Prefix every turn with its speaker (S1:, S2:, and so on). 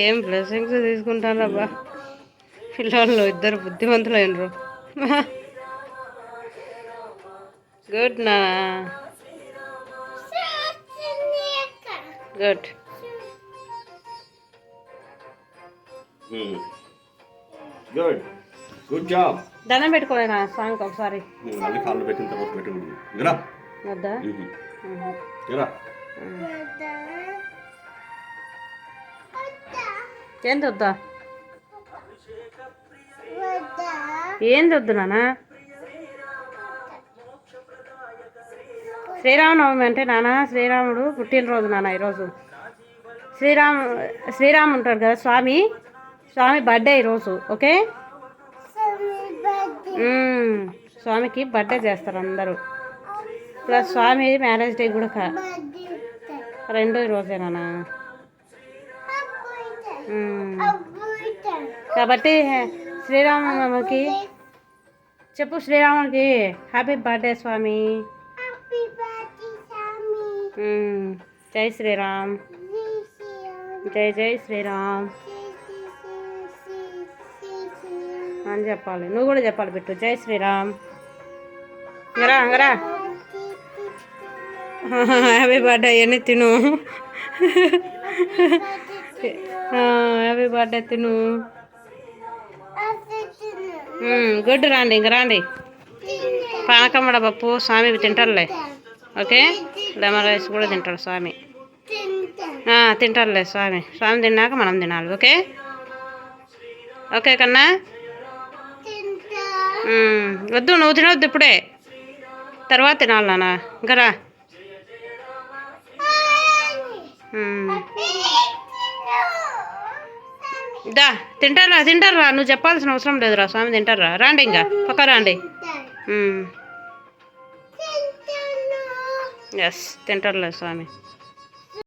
S1: ఏం బ్లెస్సింగ్స్ తీసుకుంటానబ్బా. పిల్లలు ఇద్దరు బుద్ధిమంతులు అయినరు. గుడ్ నా గుడ్.
S2: Good good job.
S1: దండం పెట్టుకోలేనా స్వామికి ఒకసారి?
S2: మళ్ళీ కాళ్ళు పెట్టిన తర్వాత పెట్టకూడదు.
S1: వద్దా? ఏంది వద్దా? ఏంది వద్దు నాన్న? శ్రీరామనవమి అంటే నాన్న శ్రీరాముడు పుట్టినరోజు నాన్న ఈరోజు. శ్రీరామ్ ఉంటాడు కదా స్వామి బర్త్డే ఈరోజు. ఓకే, స్వామికి బర్త్డే చేస్తారు అందరూ. ప్లస్ స్వామి మ్యారేజ్ డే కూడా రెండు ఈరోజేనా. కాబట్టి శ్రీరామకి చెప్పు, శ్రీరాముడికి హ్యాపీ బర్త్డే స్వామి. జై శ్రీరామ్. జై జై శ్రీరామ్ అని చెప్పాలి. నువ్వు కూడా చెప్పాలి బిట్టు, జై శ్రీరామ్. అంగరా అంగరా హ్యాపీ బర్త్డే అవన్నీ తిను. హ్యాపీ బర్త్డే తిను. గుడ్. రాండి ఇంక రాండి. పానకమ్మడ పప్పు స్వామి తింటారులే. ఓకే, లెమన్ రైస్ కూడా తింటాడు స్వామి. తింటారులే స్వామి తిన్నాక మనం తినాలి. ఓకే ఓకే కన్నా. వద్దు, నువ్వు తినవద్దు ఇప్పుడే, తర్వాత తినాలి నాన్న. ఇంకా రా. దా తింటారా? నువ్వు చెప్పాల్సిన అవసరం లేదురా, స్వామి తింటారా. రాండి ఇంకా పక్క రాండి. ఎస్ తింటారులే స్వామి.